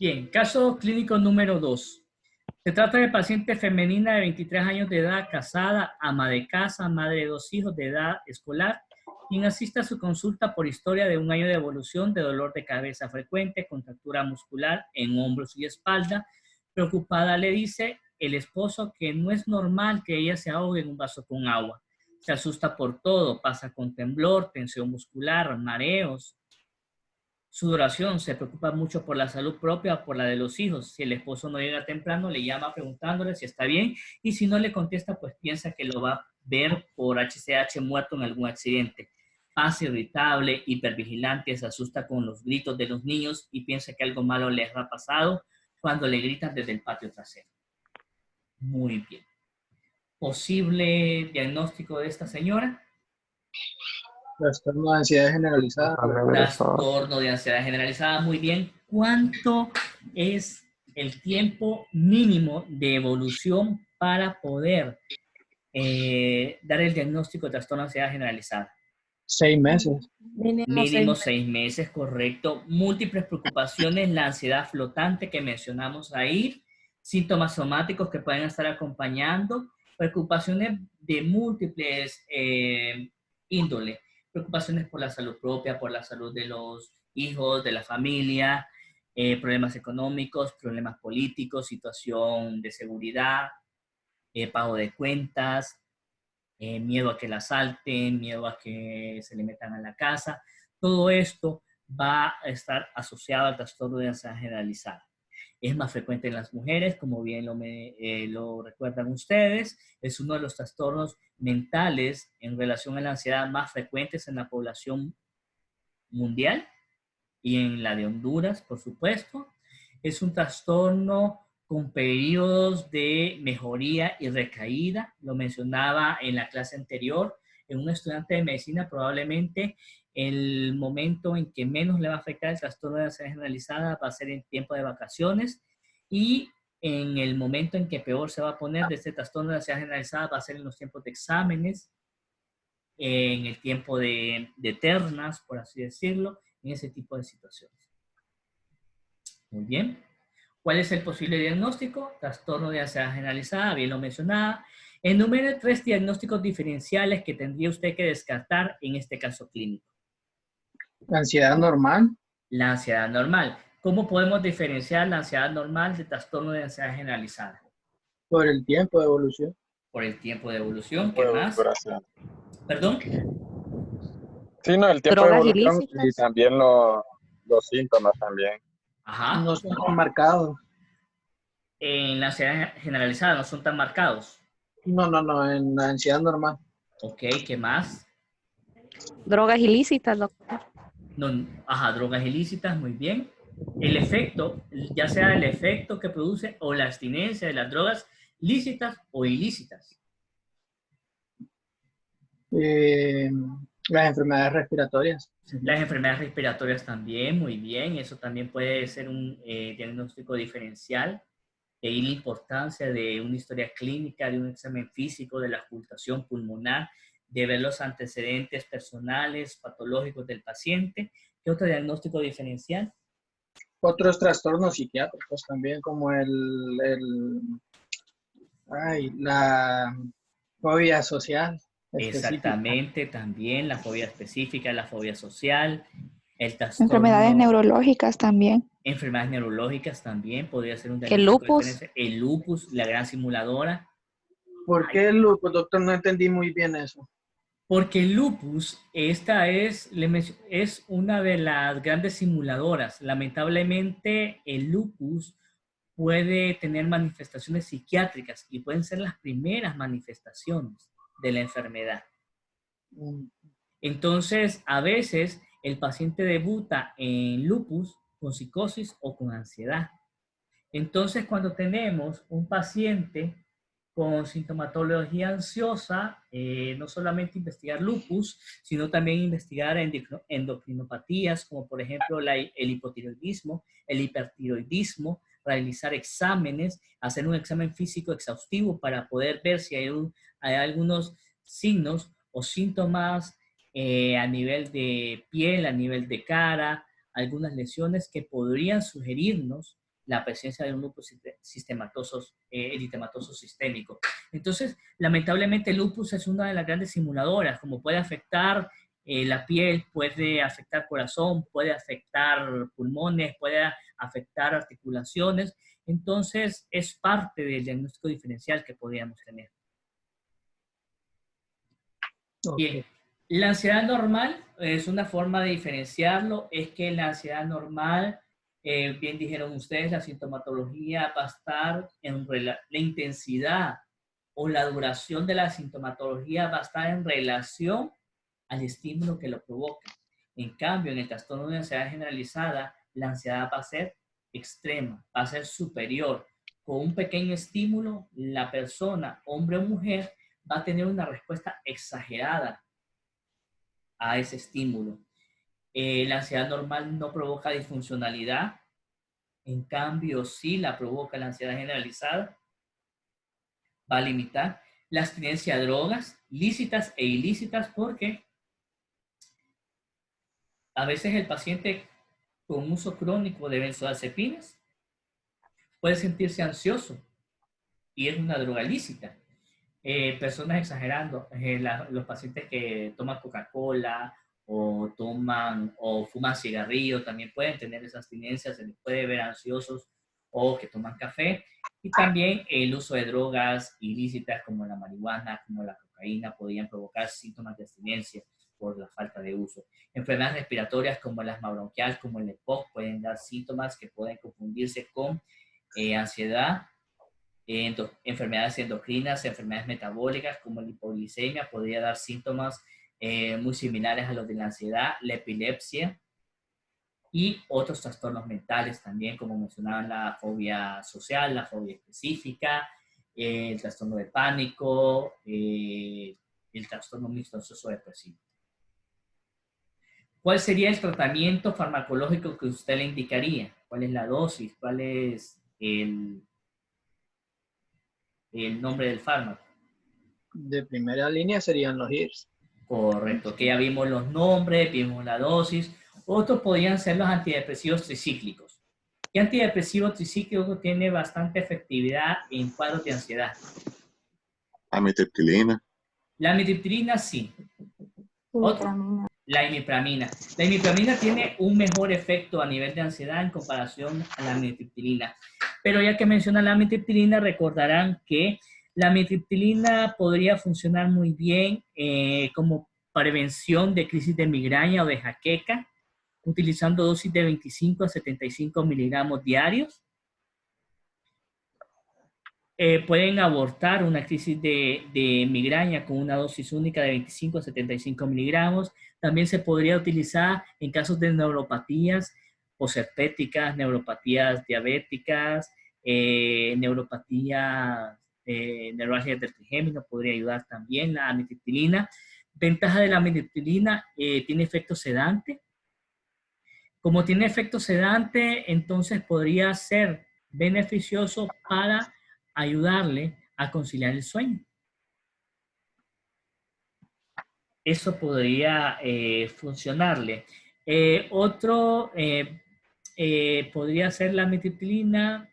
Bien, caso clínico número 2. Se trata de paciente femenina de 23 años de edad, casada, ama de casa, madre de 2 hijos de edad escolar, quien asiste a su consulta por historia de 1 año de evolución de dolor de cabeza frecuente, contractura muscular en hombros y espalda. Preocupada le dice el esposo que no es normal que ella se ahogue en un vaso con agua. Se asusta por todo, pasa con temblor, tensión muscular, mareos, sudoración, se preocupa mucho por la salud propia o por la de los hijos. Si el esposo no llega temprano, le llama preguntándole si está bien y si no le contesta, pues piensa que lo va a ver por HCH muerto en algún accidente. Pasa irritable, hipervigilante, se asusta con los gritos de los niños y piensa que algo malo les ha pasado cuando le gritan desde el patio trasero. Muy bien. ¿Posible diagnóstico de esta señora? Trastorno de ansiedad generalizada. Trastorno de ansiedad generalizada, muy bien. ¿Cuánto es el tiempo mínimo de evolución para poder dar el diagnóstico de trastorno de ansiedad generalizada? 6 meses. Mínimo 6 meses, correcto. Múltiples preocupaciones, la ansiedad flotante que mencionamos ahí, síntomas somáticos que pueden estar acompañando, preocupaciones de múltiples índole, preocupaciones por la salud propia, por la salud de los hijos, de la familia, problemas económicos, problemas políticos, situación de seguridad, pago de cuentas, miedo a que la asalten, miedo a que se le metan a la casa. Todo esto va a estar asociado al trastorno de ansiedad generalizada. Es más frecuente en las mujeres, como bien lo recuerdan ustedes. Es uno de los trastornos mentales en relación a la ansiedad más frecuentes en la población mundial y en la de Honduras, por supuesto. Es un trastorno con periodos de mejoría y recaída. Lo mencionaba en la clase anterior. En un estudiante de medicina probablemente el momento en que menos le va a afectar el trastorno de ansiedad generalizada va a ser en tiempo de vacaciones y en el momento en que peor se va a poner de este trastorno de ansiedad generalizada va a ser en los tiempos de exámenes, en el tiempo de ternas, por así decirlo, en ese tipo de situaciones. Muy bien. ¿Cuál es el posible diagnóstico? Trastorno de ansiedad generalizada, bien lo mencionaba. Enumere 3 diagnósticos diferenciales que tendría usted que descartar en este caso clínico. Ansiedad normal. La ansiedad normal. ¿Cómo podemos diferenciar la ansiedad normal del trastorno de ansiedad generalizada? Por el tiempo de evolución. Por el tiempo de evolución. Tiempo ¿Qué de más? duración. ¿Perdón? Sí, no, el tiempo de Drogas evolución y ilícitas. también los síntomas también. Ajá. No son tan marcados. En la ansiedad generalizada no son tan marcados. No, en la ansiedad normal. Ok, ¿qué más? Drogas ilícitas, doctor. No, ajá, drogas ilícitas, muy bien. El efecto, ya sea el efecto que produce o la abstinencia de las drogas lícitas o ilícitas. Eh, las enfermedades respiratorias. Las enfermedades respiratorias también, muy bien. Eso también puede ser un diagnóstico diferencial. De ahí la importancia de una historia clínica, de un examen físico, de la ocultación pulmonar, de ver los antecedentes personales, patológicos del paciente. ¿Qué otro diagnóstico diferencial? Otros trastornos psiquiátricos también, como la fobia social específica. Exactamente, también la fobia específica, la fobia social, el Enfermedades trastorno, neurológicas también. enfermedades neurológicas también podría ser un El diagnóstico lupus. diferente. El lupus, la gran simuladora. ¿Por Ay, qué el lupus, doctor? No entendí muy bien eso. porque el lupus, esta es una de las grandes simuladoras. Lamentablemente, el lupus puede tener manifestaciones psiquiátricas y pueden ser las primeras manifestaciones de la enfermedad. Mm. Entonces, a veces el paciente debuta en lupus con psicosis o con ansiedad. Entonces, cuando tenemos un paciente con sintomatología ansiosa, no solamente investigar lupus, sino también investigar endocrinopatías, como por ejemplo el hipotiroidismo, el hipertiroidismo, realizar exámenes, hacer un examen físico exhaustivo para poder ver si hay algunos signos o síntomas a nivel de piel, a nivel de cara, algunas lesiones que podrían sugerirnos la presencia de un lupus eritematoso sistémico. Entonces, lamentablemente el lupus es una de las grandes simuladoras, como puede afectar la piel, puede afectar corazón, puede afectar pulmones, puede afectar articulaciones. Entonces, es parte del diagnóstico diferencial que podríamos tener. Bien, Ok. la ansiedad normal es una forma de diferenciarlo, es que la ansiedad normal, bien dijeron ustedes, la sintomatología va a estar la intensidad o la duración de la sintomatología va a estar en relación al estímulo que lo provoca. En cambio, en el trastorno de ansiedad generalizada, la ansiedad va a ser extrema, va a ser superior. Con un pequeño estímulo, la persona, hombre o mujer, va a tener una respuesta exagerada a ese estímulo. La ansiedad normal no provoca disfuncionalidad, en cambio sí la provoca la ansiedad generalizada, va a limitar la abstinencia a drogas lícitas e ilícitas porque a veces el paciente con uso crónico de benzodiazepinas puede sentirse ansioso y es una droga lícita. Personas exagerando, los pacientes que toman Coca-Cola o toman o fuman cigarrillo también pueden tener esa abstinencia, se les puede ver ansiosos o que toman café. Y también el uso de drogas ilícitas como la marihuana, como la cocaína, podrían provocar síntomas de abstinencia por la falta de uso. Enfermedades respiratorias como el asma bronquial, como el EPOC, pueden dar síntomas que pueden confundirse con ansiedad. Enfermedades endocrinas, enfermedades metabólicas como la hipoglicemia, podría dar síntomas muy similares a los de la ansiedad, la epilepsia y otros trastornos mentales también, como mencionaban la fobia social, la fobia específica, el trastorno de pánico, el trastorno mixto ansioso depresivo. ¿Cuál sería el tratamiento farmacológico que usted le indicaría? ¿Cuál es la dosis? ¿Cuál es el nombre del fármaco? De primera línea serían los IRS. Correcto, que ya vimos los nombres, vimos la dosis. Otros podrían ser los antidepresivos tricíclicos. ¿Qué antidepresivo tricíclico tiene bastante efectividad en cuadros de ansiedad? Amitriptilina. La amitriptilina sí. ¿Otro? Imipramina. La imipramina. La imipramina tiene un mejor efecto a nivel de ansiedad en comparación a la amitriptilina. Pero ya que menciona la amitriptilina, recordarán que la amitriptilina podría funcionar muy bien como prevención de crisis de migraña o de jaqueca, utilizando dosis de 25 a 75 miligramos diarios. Pueden abortar una crisis de migraña con una dosis única de 25 a 75 miligramos. También se podría utilizar en casos de neuropatías posherpéticas, neuropatías diabéticas, neuropatías, neuralgia del trigémino, podría ayudar también la amitriptilina. Ventaja de la amitriptilina, tiene efecto sedante. Como tiene efecto sedante, entonces podría ser beneficioso para ayudarle a conciliar el sueño. Eso podría funcionarle. Otro podría ser la amitriptilina.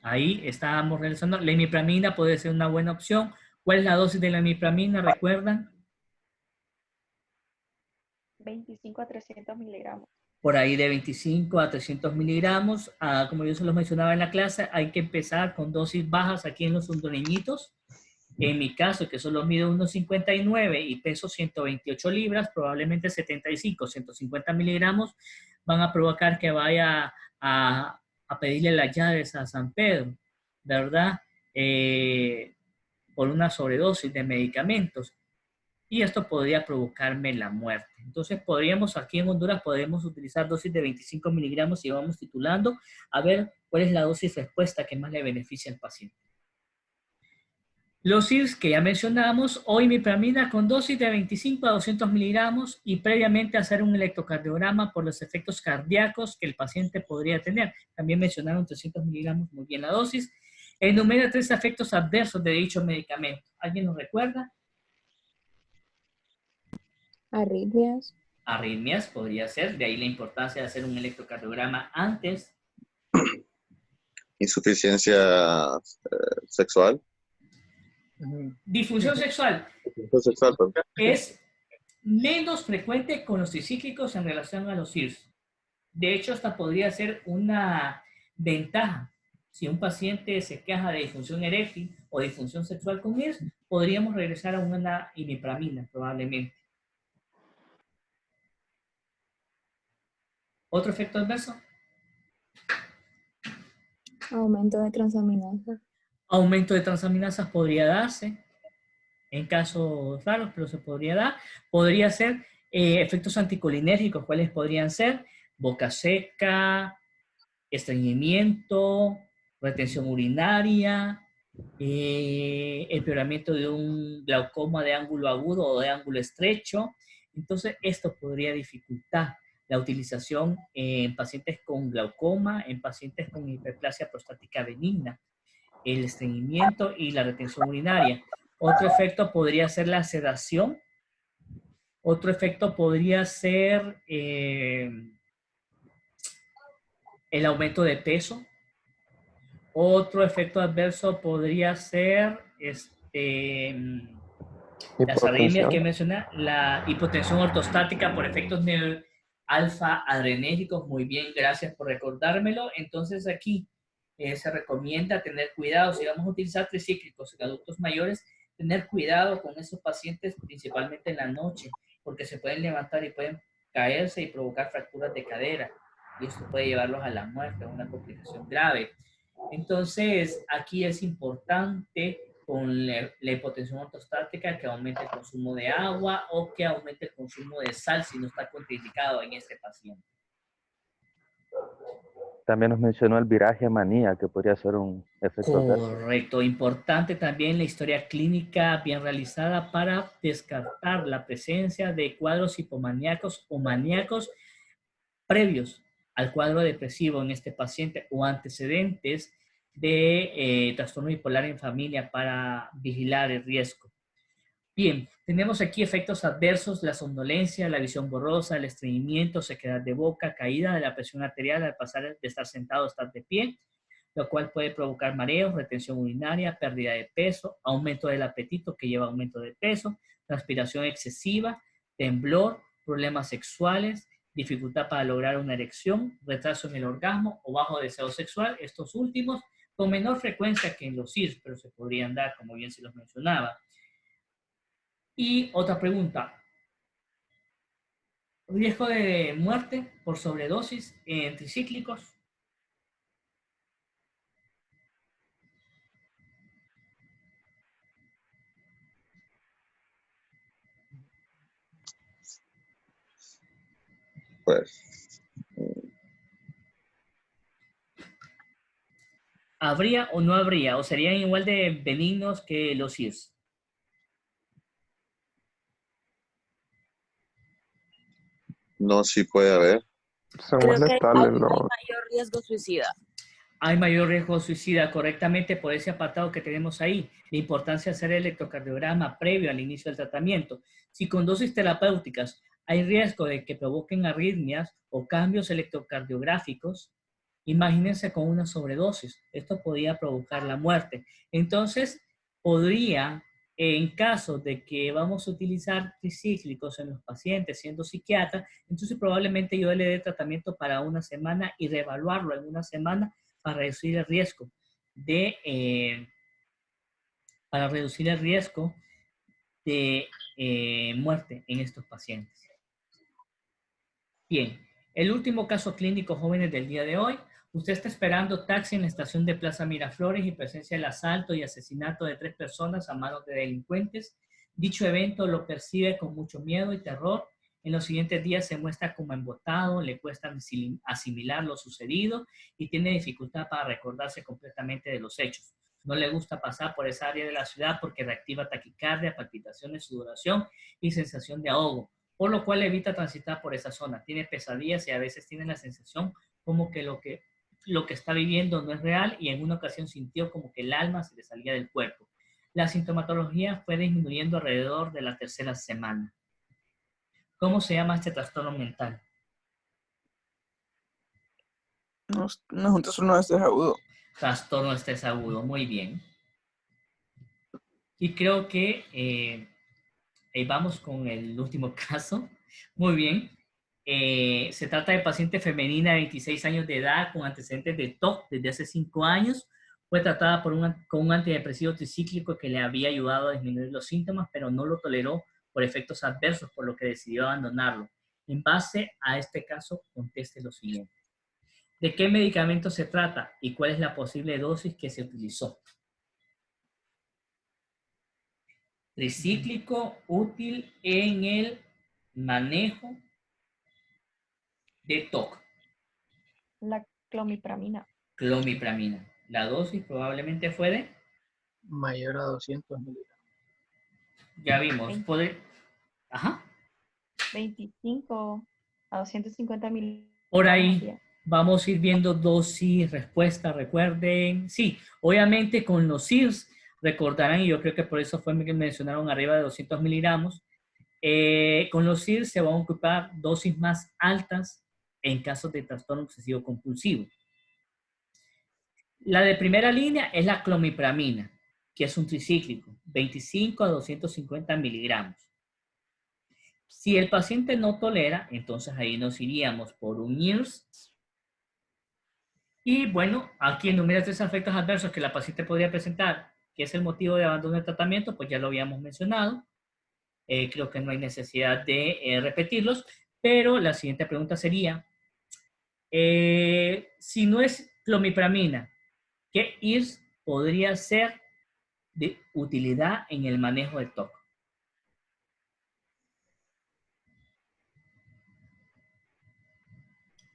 Ahí estábamos realizando. La imipramina puede ser una buena opción. ¿Cuál es la dosis de la imipramina? ¿Recuerdan? 25 a 300 miligramos. Por ahí de 25 a 300 miligramos. Como yo se los mencionaba en la clase, hay que empezar con dosis bajas aquí en los hondureñitos. En mi caso, que solo mido 1,59 y peso 128 libras, probablemente 75, 150 miligramos van a provocar que vaya a pedirle las llaves a San Pedro, ¿verdad? Por una sobredosis de medicamentos. Y esto podría provocarme la muerte. Entonces podríamos, aquí en Honduras, podemos utilizar dosis de 25 miligramos y vamos titulando a ver cuál es la dosis respuesta que más le beneficia al paciente. Los IRS que ya mencionamos, o imipramina con dosis de 25 a 200 miligramos y previamente hacer un electrocardiograma por los efectos cardíacos que el paciente podría tener. También mencionaron 300 miligramos, muy bien la dosis. Enumera 3 efectos adversos de dicho medicamento. ¿Alguien nos recuerda? Arritmias. Arritmias podría ser, de ahí la importancia de hacer un electrocardiograma antes insuficiencia sexual. Disfunción sexual Sexual, perdón. es menos frecuente con los tricíclicos en relación a los CIRS. De hecho, esta podría ser una ventaja. Si un paciente se queja de disfunción eréctil o disfunción sexual con IRS, podríamos regresar a una imipramina, probablemente. ¿Otro efecto adverso? Aumento de transaminasas. Aumento de transaminasas podría darse en casos raros, pero se podría dar. Podría ser efectos anticolinérgicos. ¿Cuáles podrían ser? Boca seca, estreñimiento, retención urinaria, empeoramiento de un glaucoma de ángulo agudo o de ángulo estrecho. Entonces, esto podría dificultar la utilización en pacientes con glaucoma, en pacientes con hiperplasia prostática benigna, el estreñimiento y la retención urinaria. Otro efecto podría ser la sedación. Otro efecto podría ser el aumento de peso. Otro efecto adverso podría ser las arritmias que mencioné, la hipotensión ortostática por efectos alfa adrenérgicos. Muy bien, gracias por recordármelo. Entonces aquí se recomienda tener cuidado. Si vamos a utilizar tricíclicos en adultos mayores, tener cuidado con esos pacientes, principalmente en la noche, porque se pueden levantar y pueden caerse y provocar fracturas de cadera. Y esto puede llevarlos a la muerte, a una complicación grave. Entonces, aquí es importante con la hipotensión ortostática que aumente el consumo de agua o que aumente el consumo de sal si no está contraindicado en este paciente. También nos mencionó el viraje manía, que podría ser un efecto adverso. Correcto. Importante también la historia clínica bien realizada para descartar la presencia de cuadros hipomaníacos o maníacos previos al cuadro depresivo en este paciente o antecedentes de trastorno bipolar en familia para vigilar el riesgo. Bien, tenemos aquí efectos adversos: la somnolencia, la visión borrosa, el estreñimiento, sequedad de boca, caída de la presión arterial al pasar de estar sentado a estar de pie, lo cual puede provocar mareos, retención urinaria, pérdida de peso, aumento del apetito que lleva a aumento de peso, transpiración excesiva, temblor, problemas sexuales, dificultad para lograr una erección, retraso en el orgasmo o bajo deseo sexual. Estos últimos con menor frecuencia que en los CIRS, pero se podrían dar, como bien se los mencionaba. Y otra pregunta: riesgo de muerte por sobredosis en tricíclicos. Pues, ¿Habría o no habría? ¿O serían igual de benignos que los CIRS? no, sí puede haber. Son Creo más que hay letables los... mayor riesgo suicida. Hay mayor riesgo suicida, correctamente, por ese apartado que tenemos ahí. La importancia de hacer el electrocardiograma previo al inicio del tratamiento. Si con dosis terapéuticas hay riesgo de que provoquen arritmias o cambios electrocardiográficos, imagínense con una sobredosis. Esto podría provocar la muerte. Entonces, podría, en caso de que vamos a utilizar tricíclicos en los pacientes siendo psiquiatra, entonces probablemente yo le dé tratamiento para una semana y reevaluarlo en una semana para reducir el riesgo de muerte en estos pacientes. Bien, el último caso clínico, jóvenes, del día de hoy. Usted está esperando taxi en la estación de Plaza Miraflores y presencia del asalto y asesinato de 3 personas a manos de delincuentes. Dicho evento lo percibe con mucho miedo y terror. En los siguientes días se muestra como embotado, le cuesta asimilar lo sucedido y tiene dificultad para recordarse completamente de los hechos. No le gusta pasar por esa área de la ciudad porque reactiva taquicardia, palpitaciones, sudoración y sensación de ahogo, por lo cual evita transitar por esa zona. Tiene pesadillas y a veces tiene la sensación como que lo que está viviendo no es real, y en una ocasión sintió como que el alma se le salía del cuerpo. La sintomatología fue disminuyendo alrededor de la 3ª semana. ¿Cómo se llama este trastorno mental? No es un trastorno de estrés agudo. Trastorno de estrés agudo, muy bien. Y creo que ahí vamos con el último caso. Muy bien. Se trata de paciente femenina de 26 años de edad con antecedentes de TOC desde hace 5 años. Fue tratada con un antidepresivo tricíclico que le había ayudado a disminuir los síntomas, pero no lo toleró por efectos adversos, por lo que decidió abandonarlo. En base a este caso, conteste lo siguiente. ¿De qué medicamento se trata y cuál es la posible dosis que se utilizó? Tricíclico útil en el manejo de TOC. La clomipramina. Clomipramina. La dosis probablemente fue de, Mayor a 200 miligramos. ya vimos, ajá. 25 a 250 miligramos. Por ahí vamos a ir viendo dosis, respuesta, recuerden. Sí, obviamente con los SIRS, recordarán, y yo creo que por eso fue que mencionaron arriba de 200 miligramos, con los SIRS se van a ocupar dosis más altas en casos de trastorno obsesivo compulsivo. La de primera línea es la clomipramina, que es un tricíclico, 25 a 250 miligramos. Si el paciente no tolera, entonces ahí nos iríamos por un IRS. Y bueno, aquí enumera 3 efectos adversos que la paciente podría presentar, que es el motivo de abandono del tratamiento, pues ya lo habíamos mencionado. Creo que no hay necesidad de repetirlos, pero la siguiente pregunta sería, si no es clomipramina, ¿qué IRS podría ser de utilidad en el manejo de TOC?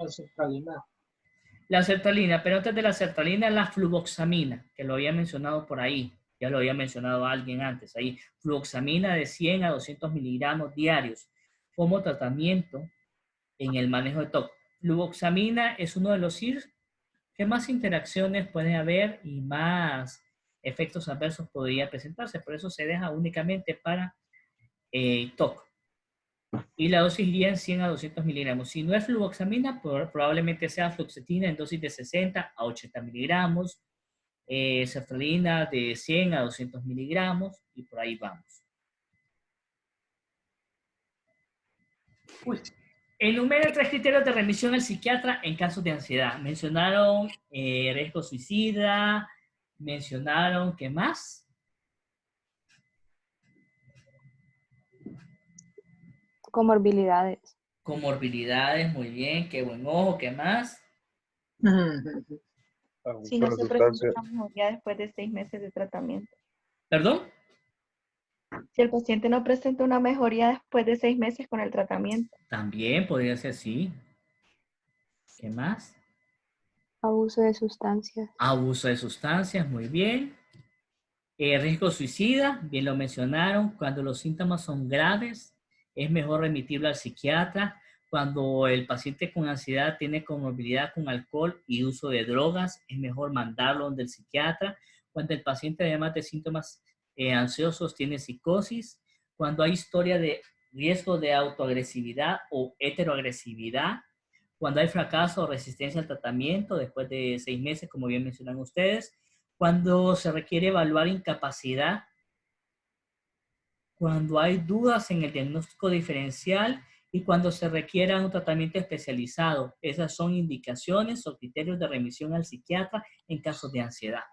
La sertralina. La sertralina, pero antes de la sertralina, la fluvoxamina, que lo había mencionado por ahí. Ya lo había mencionado alguien antes. Ahí, fluvoxamina de 100 a 200 miligramos diarios como tratamiento en el manejo de TOC. Fluvoxamina es uno de los IRS que más interacciones puede haber y más efectos adversos podría presentarse. Por eso se deja únicamente para TOC. Y la dosis iría en 100 a 200 miligramos. Si no es fluvoxamina, probablemente sea fluoxetina en dosis de 60 a 80 miligramos, sertralina de 100 a 200 miligramos, y por ahí vamos. Enumera 3 criterios de remisión al psiquiatra en casos de ansiedad. Mencionaron riesgo suicida, mencionaron, ¿qué más? Comorbilidades. Comorbilidades, muy bien, qué buen ojo, ¿qué más? Si no se presenta una mejoría después de 6 meses de tratamiento. ¿Perdón? Si el paciente no presenta una mejoría después de 6 meses con el tratamiento. También podría ser así. ¿Qué más? Abuso de sustancias. Abuso de sustancias, muy bien. Riesgo suicida, bien lo mencionaron. Cuando los síntomas son graves, es mejor remitirlo al psiquiatra. Cuando el paciente con ansiedad tiene comorbilidad con alcohol y uso de drogas, es mejor mandarlo donde el psiquiatra. Cuando el paciente, además de síntomas ansiosos, tiene psicosis. Cuando hay historia de riesgo de autoagresividad o heteroagresividad. Cuando hay fracaso o resistencia al tratamiento después de 6 meses, como bien mencionan ustedes. Cuando se requiere evaluar incapacidad. Cuando hay dudas en el diagnóstico diferencial y cuando se requiera un tratamiento especializado. Esas son indicaciones o criterios de remisión al psiquiatra en casos de ansiedad.